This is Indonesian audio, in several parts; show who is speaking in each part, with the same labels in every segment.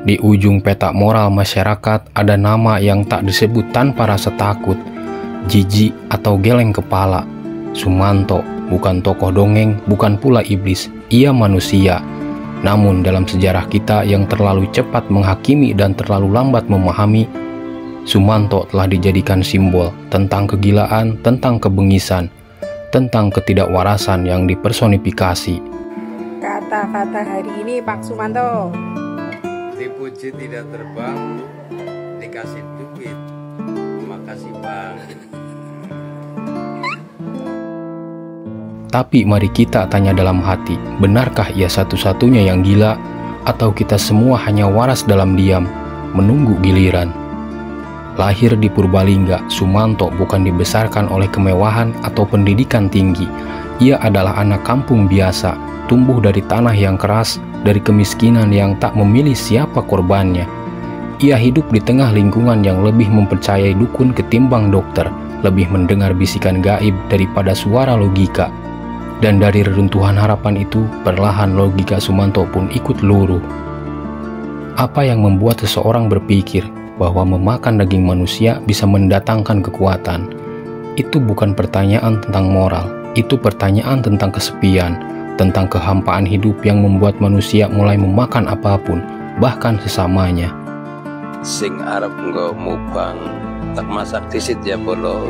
Speaker 1: Di ujung peta moral masyarakat ada nama yang tak disebut tanpa rasa takut, jijik atau geleng kepala. Sumanto bukan tokoh dongeng, bukan pula iblis, ia manusia. Namun dalam sejarah kita yang terlalu cepat menghakimi dan terlalu lambat memahami, Sumanto telah dijadikan simbol tentang kegilaan, tentang kebengisan, tentang ketidakwarasan yang dipersonifikasi.
Speaker 2: Kata-kata hari ini Pak Sumanto.
Speaker 3: Dipuji tidak terbang, dikasih duit, makasih bang.
Speaker 1: Tapi mari kita tanya dalam hati, benarkah ia satu-satunya yang gila, atau kita semua hanya waras dalam diam, menunggu giliran? Lahir di Purbalingga, Sumanto bukan dibesarkan oleh kemewahan atau pendidikan tinggi. Ia adalah anak kampung biasa, tumbuh dari tanah yang keras, dari kemiskinan yang tak memilih siapa korbannya. Ia hidup di tengah lingkungan yang lebih mempercayai dukun ketimbang dokter, lebih mendengar bisikan gaib daripada suara logika. Dan dari reruntuhan harapan itu, perlahan logika Sumanto pun ikut luruh. Apa yang membuat seseorang berpikir bahwa memakan daging manusia bisa mendatangkan kekuatan? Itu bukan pertanyaan tentang moral, itu pertanyaan tentang kesepian, tentang kehampaan hidup yang membuat manusia mulai memakan apapun, bahkan sesamanya.
Speaker 3: Sing arep nggo mubang, tak masak disit ya bolo.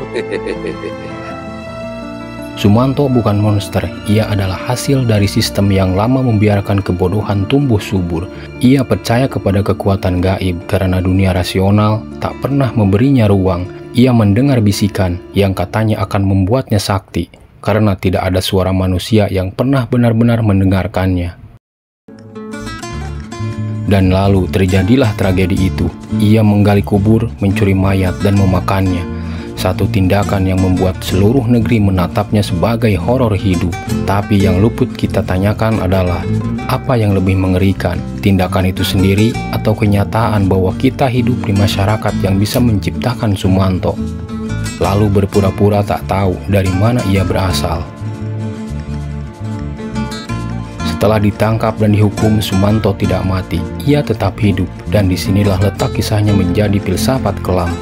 Speaker 1: Sumanto bukan monster, ia adalah hasil dari sistem yang lama membiarkan kebodohan tumbuh subur. Ia percaya kepada kekuatan gaib karena dunia rasional tak pernah memberinya ruang. Ia mendengar bisikan yang katanya akan membuatnya sakti, karena tidak ada suara manusia yang pernah benar-benar mendengarkannya. Dan lalu terjadilah tragedi itu. Ia menggali kubur, mencuri mayat, dan memakannya. Satu tindakan yang membuat seluruh negeri menatapnya sebagai horor hidup. Tapi yang luput kita tanyakan adalah, apa yang lebih mengerikan? Tindakan itu sendiri atau kenyataan bahwa kita hidup di masyarakat yang bisa menciptakan Sumanto, lalu berpura-pura tak tahu dari mana ia berasal? Setelah ditangkap dan dihukum, Sumanto tidak mati. Ia tetap hidup, dan disinilah letak kisahnya menjadi filsafat kelam.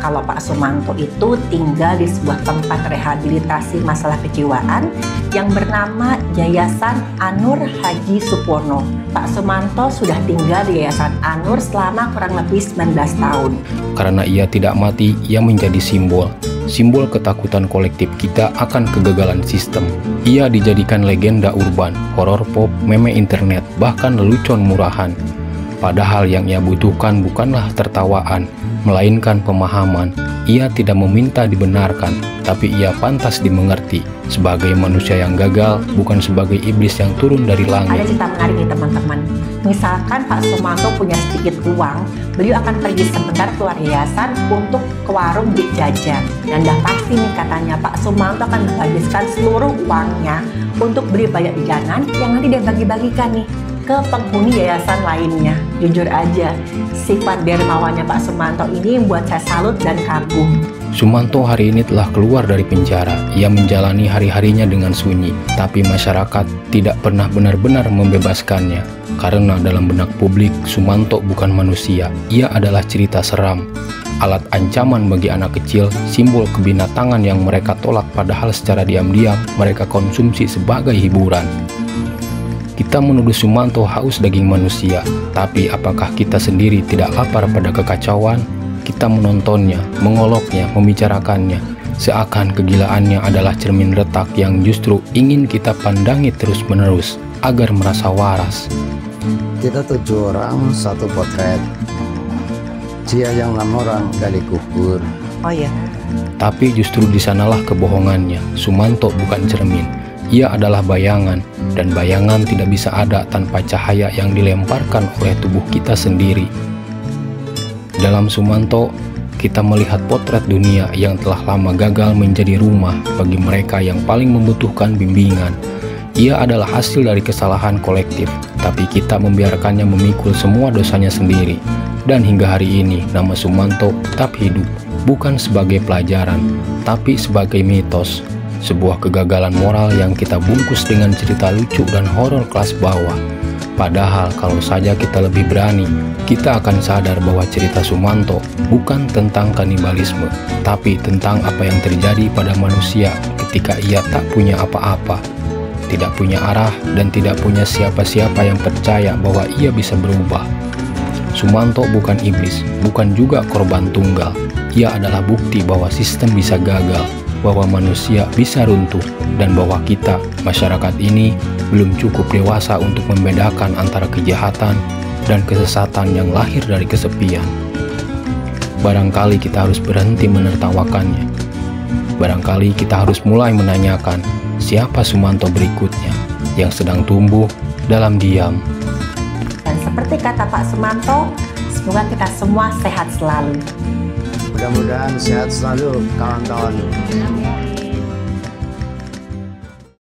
Speaker 4: Kalau Pak Sumanto itu tinggal di sebuah tempat rehabilitasi masalah kejiwaan yang bernama Yayasan Anur Haji Supono. Pak Sumanto sudah tinggal di Yayasan Anur selama kurang lebih 19 tahun.
Speaker 1: Karena ia tidak mati, ia menjadi simbol ketakutan kolektif kita akan kegagalan sistem. Ia dijadikan legenda urban, horor pop, meme internet, bahkan lelucon murahan. Padahal yang ia butuhkan bukanlah tertawaan, melainkan pemahaman. Ia tidak meminta dibenarkan, tapi ia pantas dimengerti sebagai manusia yang gagal, bukan sebagai iblis yang turun dari langit.
Speaker 4: Ada cerita menarik nih teman-teman. Misalkan Pak Sumanto punya sedikit uang, beliau akan pergi sebentar keluar yayasan untuk ke warung beli jajan. Dan dah pasti nih katanya Pak Sumanto akan menghabiskan seluruh uangnya untuk beli banyak jajanan yang nanti dia bagi-bagikan nih ke penghuni yayasan lainnya. Jujur aja, sifat dermawannya Pak Sumanto ini membuat saya salut dan kagum.
Speaker 1: Sumanto hari ini telah keluar dari penjara. Ia menjalani hari-harinya dengan sunyi, tapi masyarakat tidak pernah benar-benar membebaskannya. Karena dalam benak publik, Sumanto bukan manusia. Ia adalah cerita seram, alat ancaman bagi anak kecil, simbol kebinatangan yang mereka tolak padahal secara diam-diam mereka konsumsi sebagai hiburan. Kita menuduh Sumanto haus daging manusia, tapi apakah kita sendiri tidak lapar pada kekacauan? Kita menontonnya, mengoloknya, membicarakannya, seakan kegilaannya adalah cermin retak yang justru ingin kita pandangi terus-menerus agar merasa waras.
Speaker 5: Kita 7 orang, 1 potret. Dia yang 6 orang gali kubur.
Speaker 4: Oh iya.
Speaker 1: Tapi justru di sanalah kebohongannya. Sumanto bukan cermin. Ia adalah bayangan, dan bayangan tidak bisa ada tanpa cahaya yang dilemparkan oleh tubuh kita sendiri. Dalam Sumanto, kita melihat potret dunia yang telah lama gagal menjadi rumah bagi mereka yang paling membutuhkan bimbingan. Ia adalah hasil dari kesalahan kolektif, tapi kita membiarkannya memikul semua dosanya sendiri. Dan hingga hari ini nama Sumanto tetap hidup, bukan sebagai pelajaran, tapi sebagai mitos, sebuah kegagalan moral yang kita bungkus dengan cerita lucu dan horor kelas bawah. Padahal kalau saja kita lebih berani, kita akan sadar bahwa cerita Sumanto bukan tentang kanibalisme, tapi tentang apa yang terjadi pada manusia ketika ia tak punya apa-apa, tidak punya arah, dan tidak punya siapa-siapa yang percaya bahwa ia bisa berubah. Sumanto bukan iblis, bukan juga korban tunggal. Ia adalah bukti bahwa sistem bisa gagal, bahwa manusia bisa runtuh, dan bahwa kita, masyarakat ini, belum cukup dewasa untuk membedakan antara kejahatan dan kesesatan yang lahir dari kesepian. Barangkali kita harus berhenti menertawakannya. Barangkali kita harus mulai menanyakan, siapa Sumanto berikutnya yang sedang tumbuh dalam diam.
Speaker 4: Dan seperti kata Pak Sumanto, semoga kita semua sehat selalu.
Speaker 5: Mudah-mudahan sehat selalu kawan-kawan.